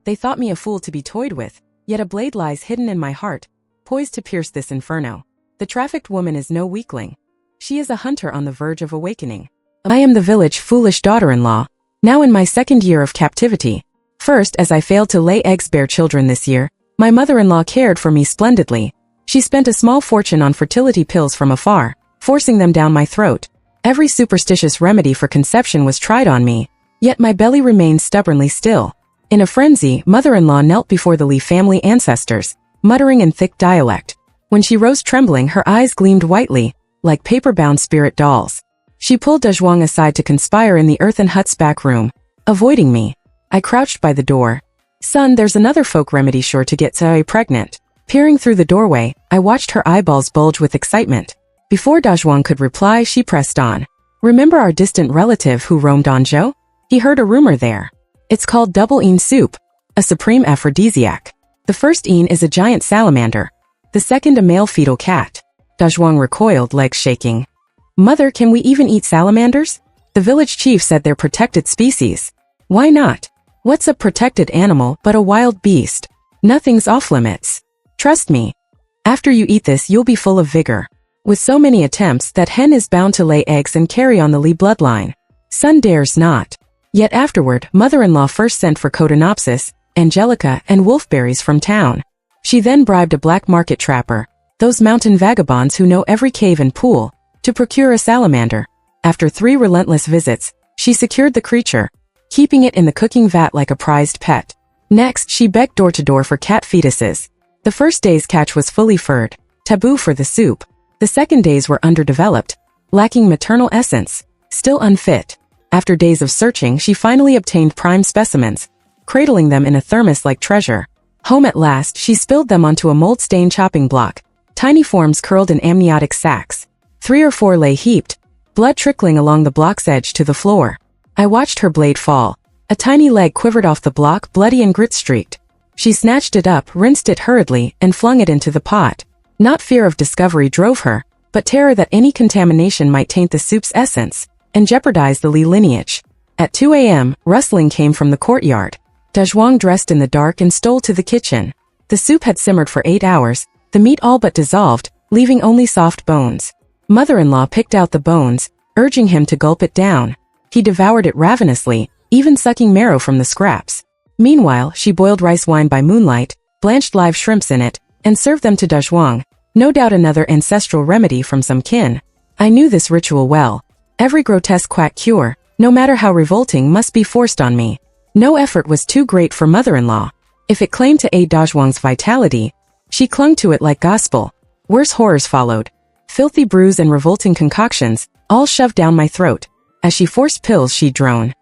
They thought me a fool to be toyed with, yet a blade lies hidden in my heart, poised to pierce this inferno. The trafficked woman is no weakling. She is a hunter on the verge of awakening. I am the village foolish daughter-in-law, now in my second year of captivity. First, as I failed to lay eggs bear children this year, my mother-in-law cared for me splendidly. She spent a small fortune on fertility pills from afar, forcing them down my throat. Every superstitious remedy for conception was tried on me, yet my belly remained stubbornly still. In a frenzy, mother-in-law knelt before the Li family ancestors, muttering in thick dialect. When she rose trembling, her eyes gleamed whitely, like paper-bound spirit dolls. She pulled Dezhuang aside to conspire in the earthen hut's back room, avoiding me. I crouched by the door. Son, there's another folk remedy sure to get Cuicui pregnant. Peering through the doorway, I watched her eyeballs bulge with excitement. Before Dezhuang could reply, she pressed on. Remember our distant relative who roamed Anzhou? He heard a rumor there. It's called double een soup, a supreme aphrodisiac. The first een is a giant salamander. The second a male fetal cat. Dezhuang recoiled, legs shaking. Mother, can we even eat salamanders? The village chief said they're protected species. Why not? What's a protected animal but a wild beast? Nothing's off limits. Trust me. After you eat this, you'll be full of vigor. With so many attempts, that hen is bound to lay eggs and carry on the Li bloodline. Son dares not. Yet afterward, mother-in-law first sent for Cotinopsis, Angelica, and wolfberries from town. She then bribed a black market trapper, those mountain vagabonds who know every cave and pool, to procure a salamander. After 3 relentless visits, she secured the creature, keeping it in the cooking vat like a prized pet. Next, she begged door to door for cat fetuses. The first day's catch was fully furred, taboo for the soup. The second days were underdeveloped, lacking maternal essence, still unfit. After days of searching, she finally obtained prime specimens, cradling them in a thermos like treasure. Home at last, she spilled them onto a mold-stained chopping block. Tiny forms curled in amniotic sacs. 3 or 4 lay heaped, blood trickling along the block's edge to the floor. I watched her blade fall. A tiny leg quivered off the block, bloody and grit-streaked. She snatched it up, rinsed it hurriedly, and flung it into the pot. Not fear of discovery drove her, but terror that any contamination might taint the soup's essence and jeopardize the Li lineage. At 2 a.m., rustling came from the courtyard. Dezhuang dressed in the dark and stole to the kitchen. The soup had simmered for 8 hours, the meat all but dissolved, leaving only soft bones. Mother-in-law picked out the bones, urging him to gulp it down. He devoured it ravenously, even sucking marrow from the scraps. Meanwhile, she boiled rice wine by moonlight, blanched live shrimps in it, and served them to Dezhuang, no doubt another ancestral remedy from some kin. I knew this ritual well. Every grotesque quack cure, no matter how revolting, must be forced on me. No effort was too great for mother-in-law. If it claimed to aid Dezhuang's vitality, she clung to it like gospel. Worse horrors followed. Filthy brews and revolting concoctions, all shoved down my throat. As she forced pills, she'd drone.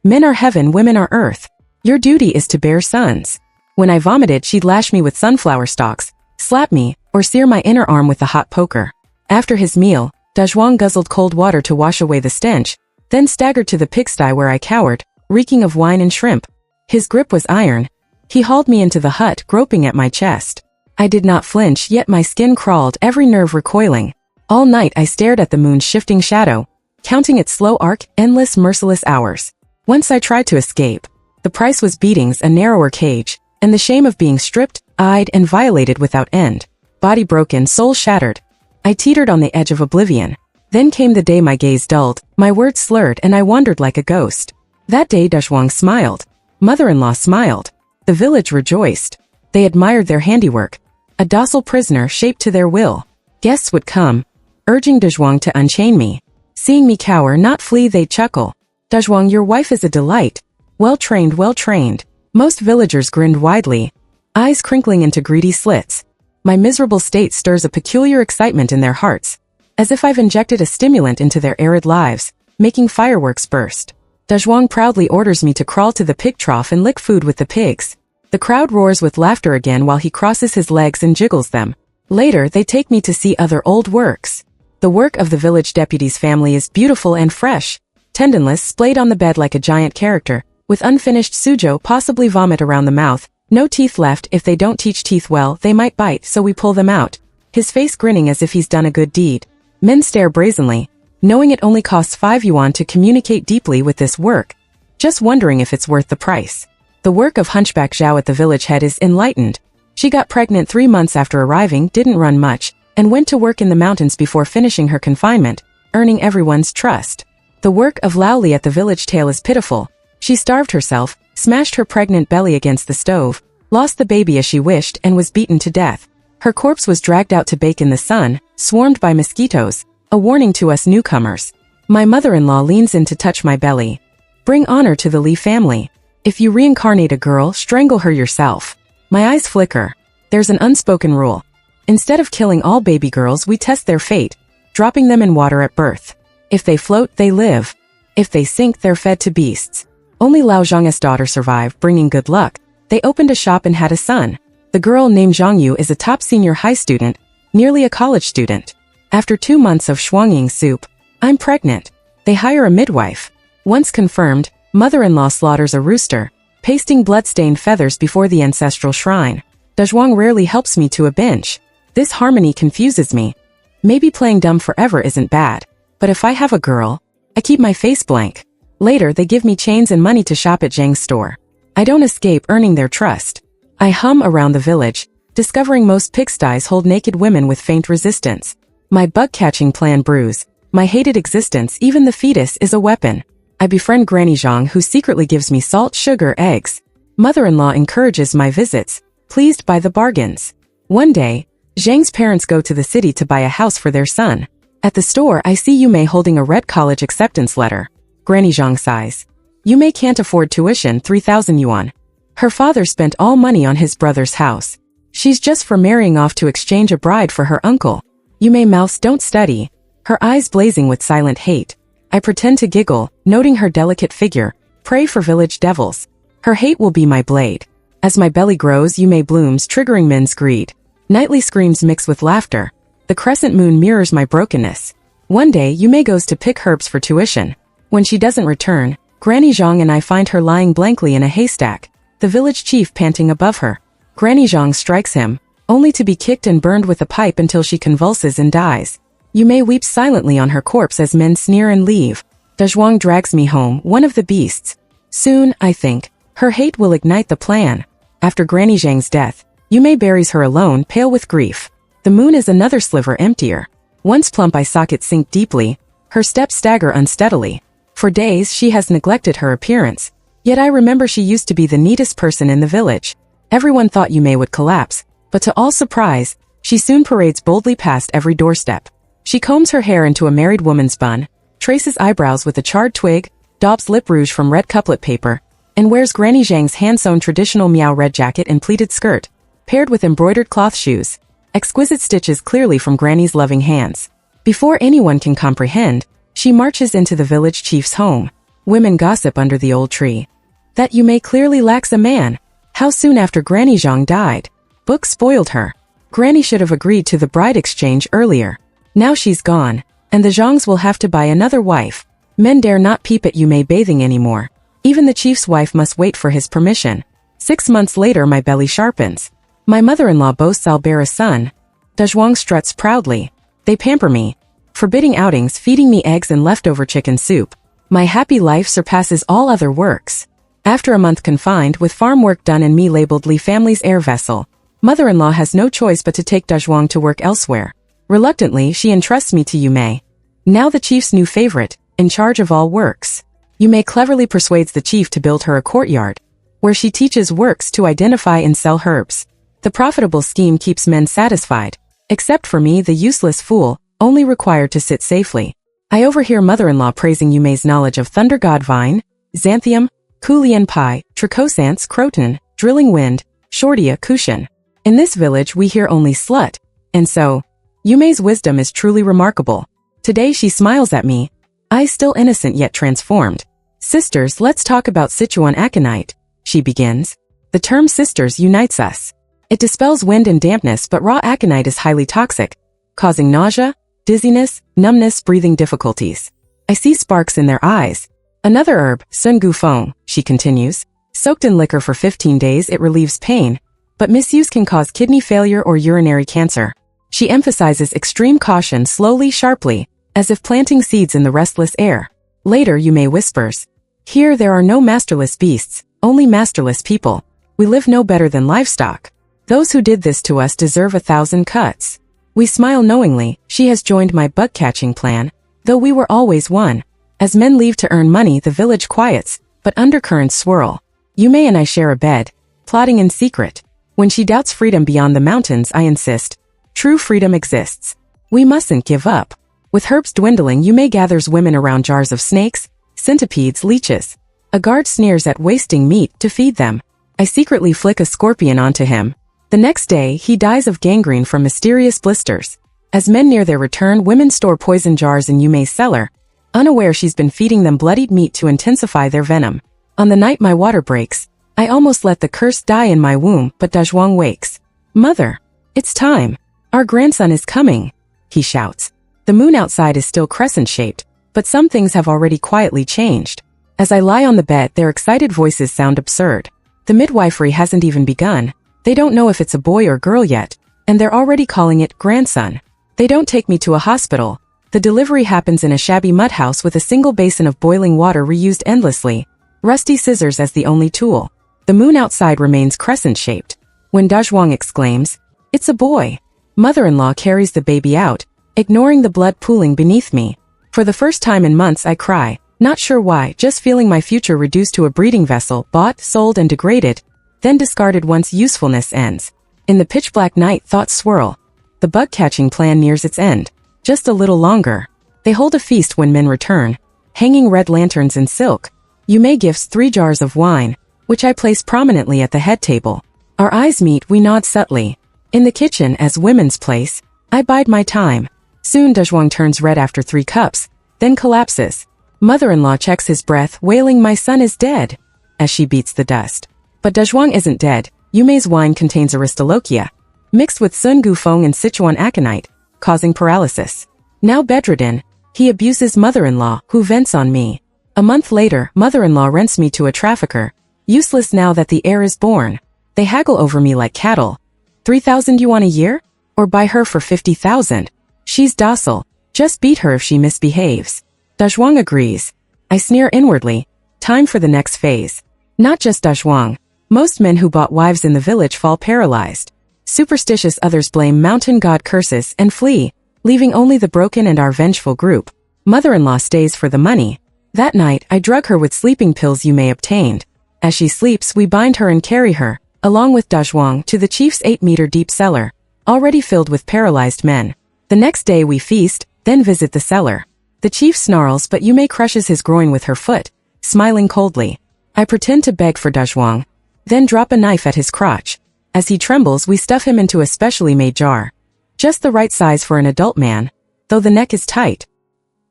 Men are heaven, women are earth. Your duty is to bear sons. When I vomited, she'd lash me with sunflower stalks, slap me, or sear my inner arm with the hot poker. After his meal, Dezhuang guzzled cold water to wash away the stench, then staggered to the pigsty where I cowered, reeking of wine and shrimp. His grip was iron. He hauled me into the hut, groping at my chest. I did not flinch, yet my skin crawled, every nerve recoiling. All night I stared at the moon's shifting shadow, counting its slow arc, endless merciless hours. Once I tried to escape. The price was beatings, a narrower cage, and the shame of being stripped, eyed, and violated without end. Body broken, soul shattered. I teetered on the edge of oblivion. Then came the day my gaze dulled, my words slurred, and I wandered like a ghost. That day Dezhuang smiled. Mother-in-law smiled. The village rejoiced. They admired their handiwork. A docile prisoner shaped to their will. Guests would come, urging Dezhuang to unchain me. Seeing me cower, not flee, they'd chuckle. Dezhuang, your wife is a delight. Well trained, well trained. Most villagers grinned widely, eyes crinkling into greedy slits. My miserable state stirs a peculiar excitement in their hearts, as if I've injected a stimulant into their arid lives, making fireworks burst. Dezhuang proudly orders me to crawl to the pig trough and lick food with the pigs. The crowd roars with laughter again while he crosses his legs and jiggles them. Later, they take me to see other old works. The work of the village deputy's family is beautiful and fresh, tendonless, splayed on the bed like a giant character, with unfinished suzhou, possibly vomit around the mouth, no teeth left. If they don't teach teeth well, they might bite, so we pull them out. His face grinning as if he's done a good deed. Men stare brazenly, knowing it only costs 5 yuan to communicate deeply with this work, just wondering if it's worth the price. The work of Hunchback Zhao at the village head is enlightened. She got pregnant 3 months after arriving, didn't run much, and went to work in the mountains before finishing her confinement, earning everyone's trust. The work of Laoli at the village tail is pitiful. She starved herself, smashed her pregnant belly against the stove, lost the baby as she wished, and was beaten to death. Her corpse was dragged out to bake in the sun, swarmed by mosquitoes, a warning to us newcomers. My mother-in-law leans in to touch my belly. Bring honor to the Li family. If you reincarnate a girl, strangle her yourself. My eyes flicker. There's an unspoken rule. Instead of killing all baby girls, we test their fate, dropping them in water at birth. If they float, they live. If they sink, they're fed to beasts. Only Lao Zhang's daughter survived, bringing good luck. They opened a shop and had a son. The girl named Zhang Yu is a top senior high student, nearly a college student. After 2 months of shuangying soup, I'm pregnant. They hire a midwife. Once confirmed, mother-in-law slaughters a rooster, pasting blood-stained feathers before the ancestral shrine. Dazhuang rarely helps me to a bench. This harmony confuses me. Maybe playing dumb forever isn't bad, but if I have a girl, I keep my face blank. Later they give me chains and money to shop at Zhang's store. I don't escape earning their trust. I hum around the village, discovering most pigsties hold naked women with faint resistance. My bug-catching plan brews. My hated existence, even the fetus, is a weapon. I befriend Granny Zhang, who secretly gives me salt, sugar, eggs. Mother-in-law encourages my visits, pleased by the bargains. One day, Zhang's parents go to the city to buy a house for their son. At the store, I see Yumei holding a red college acceptance letter. Granny Zhang sighs. Yumei can't afford tuition, 3,000 yuan. Her father spent all money on his brother's house. She's just for marrying off to exchange a bride for her uncle. Yumei mouths, don't study. Her eyes blazing with silent hate. I pretend to giggle, noting her delicate figure. Pray for village devils. Her hate will be my blade. As my belly grows, Yumei blooms, triggering men's greed. Nightly screams mix with laughter. The crescent moon mirrors my brokenness. One day, Yumei goes to pick herbs for tuition. When she doesn't return, Granny Zhang and I find her lying blankly in a haystack, the village chief panting above her. Granny Zhang strikes him, only to be kicked and burned with a pipe until she convulses and dies. Yumei weeps silently on her corpse as men sneer and leave. Dazhuang drags me home, one of the beasts. Soon, I think, her hate will ignite the plan. After Granny Zhang's death, Yumei buries her alone, pale with grief. The moon is another sliver emptier. Once plump, I socket sink deeply. Her steps stagger unsteadily. For days, she has neglected her appearance. Yet I remember she used to be the neatest person in the village. Everyone thought Yumei would collapse, but to all surprise, she soon parades boldly past every doorstep. She combs her hair into a married woman's bun, traces eyebrows with a charred twig, daubs lip rouge from red couplet paper, and wears Granny Zhang's hand-sewn traditional Miao red jacket and pleated skirt, paired with embroidered cloth shoes. Exquisite stitches clearly from Granny's loving hands. Before anyone can comprehend, she marches into the village chief's home. Women gossip under the old tree. That Yumei clearly lacks a man. How soon after Granny Zhang died? Books spoiled her. Granny should have agreed to the bride exchange earlier. Now she's gone, and the Zhangs will have to buy another wife. Men dare not peep at Yumei bathing anymore. Even the chief's wife must wait for his permission. 6 months later, my belly sharpens. My mother-in-law boasts I'll bear a son. Dazhuang struts proudly. They pamper me, forbidding outings, feeding me eggs and leftover chicken soup. My happy life surpasses all other works. After a month confined, with farm work done and me labeled Li family's air vessel, mother-in-law has no choice but to take Dazhuang to work elsewhere. Reluctantly, she entrusts me to Yumei, now the chief's new favorite, in charge of all works. Yumei cleverly persuades the chief to build her a courtyard, where she teaches works to identify and sell herbs. The profitable scheme keeps men satisfied, except for me, the useless fool, only required to sit safely. I overhear mother-in-law praising Yumei's knowledge of thunder god vine, xanthium, Kulian pie, trichosance, croton, drilling wind, shortia, cushion. In this village we hear only slut, and so, Yumei's wisdom is truly remarkable. Today she smiles at me, eyes still innocent yet transformed. Sisters, let's talk about Sichuan aconite, she begins. The term sisters unites us. It dispels wind and dampness, but raw aconite is highly toxic, causing nausea, dizziness, numbness, breathing difficulties. I see sparks in their eyes. Another herb, Sun Gu Feng, she continues. Soaked in liquor for 15 days, it relieves pain, but misuse can cause kidney failure or urinary cancer. She emphasizes extreme caution slowly, sharply, as if planting seeds in the restless air. Later, Yumei whispers, "Here there are no masterless beasts, only masterless people. We live no better than livestock. Those who did this to us deserve 1,000 cuts. We smile knowingly, she has joined my bug-catching plan, though we were always one. As men leave to earn money, the village quiets, but undercurrents swirl. Yume and I share a bed, plotting in secret. When she doubts freedom beyond the mountains, I insist. True freedom exists. We mustn't give up. With herbs dwindling, Yume gathers women around jars of snakes, centipedes, leeches. A guard sneers at wasting meat to feed them. I secretly flick a scorpion onto him. The next day, he dies of gangrene from mysterious blisters. As men near their return, women store poison jars in Yume's cellar, unaware she's been feeding them bloodied meat to intensify their venom. On the night my water breaks, I almost let the curse die in my womb, but Dazhuang wakes. Mother, it's time. Our grandson is coming, he shouts. The moon outside is still crescent-shaped, but some things have already quietly changed. As I lie on the bed, their excited voices sound absurd. The midwifery hasn't even begun. They don't know if it's a boy or girl yet, and they're already calling it grandson. They don't take me to a hospital. The delivery happens in a shabby mud house with a single basin of boiling water reused endlessly, rusty scissors as the only tool. The moon outside remains crescent-shaped. When Dazhuang exclaims, "It's a boy," mother-in-law carries the baby out, ignoring the blood pooling beneath me. For the first time in months I cry, not sure why, just feeling my future reduced to a breeding vessel, bought, sold and degraded, then discarded once usefulness ends. In the pitch-black night, thoughts swirl. The bug-catching plan nears its end. Just a little longer. They hold a feast when men return, hanging red lanterns in silk. Yume gifts 3 jars of wine, which I place prominently at the head table. Our eyes meet, we nod subtly. In the kitchen, as women's place, I bide my time. Soon Dazhuang turns red after 3 cups, then collapses. Mother-in-law checks his breath, wailing, "My son is dead," as she beats the dust. But Dazhuang isn't dead. Yume's wine contains aristolochia, mixed with Sun Gufeng and Sichuan aconite, causing paralysis. Now bedridden, he abuses mother-in-law, who vents on me. A month later, mother-in-law rents me to a trafficker, useless now that the heir is born. They haggle over me like cattle. 3,000 yuan a year? Or buy her for 50,000. She's docile. Just beat her if she misbehaves. Dazhuang agrees. I sneer inwardly. Time for the next phase. Not just Dazhuang. Most men who bought wives in the village fall paralyzed. Superstitious others blame mountain god curses and flee, leaving only the broken and our vengeful group. Mother-in-law stays for the money. That night, I drug her with sleeping pills Yume obtained. As she sleeps, we bind her and carry her, along with Dazhuang, to the chief's 8-meter deep cellar, already filled with paralyzed men. The next day we feast, then visit the cellar. The chief snarls, but Yume crushes his groin with her foot, smiling coldly. I pretend to beg for Dazhuang, then drop a knife at his crotch. As he trembles, we stuff him into a specially made jar. Just the right size for an adult man, though the neck is tight.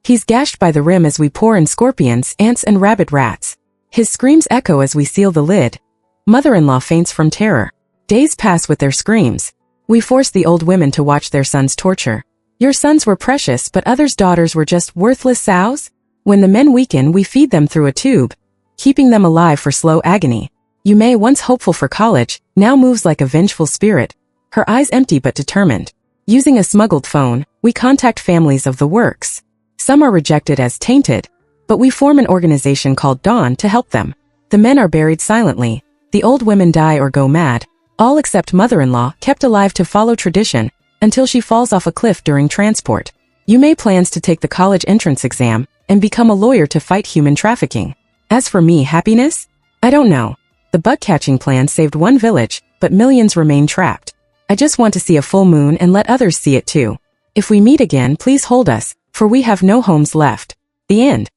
He's gashed by the rim as we pour in scorpions, ants and rabid rats. His screams echo as we seal the lid. Mother-in-law faints from terror. Days pass with their screams. We force the old women to watch their sons torture. Your sons were precious, but others' daughters were just worthless sows? When the men weaken, we feed them through a tube, keeping them alive for slow agony. Yume, once hopeful for college, now moves like a vengeful spirit, her eyes empty but determined. Using a smuggled phone, we contact families of the works. Some are rejected as tainted, but we form an organization called Dawn to help them. The men are buried silently. The old women die or go mad, all except mother-in-law, kept alive to follow tradition, until she falls off a cliff during transport. Yume plans to take the college entrance exam and become a lawyer to fight human trafficking. As for me, happiness? I don't know. The bug-catching plan saved one village, but millions remain trapped. I just want to see a full moon and let others see it too. If we meet again, please hold us, for we have no homes left. The end.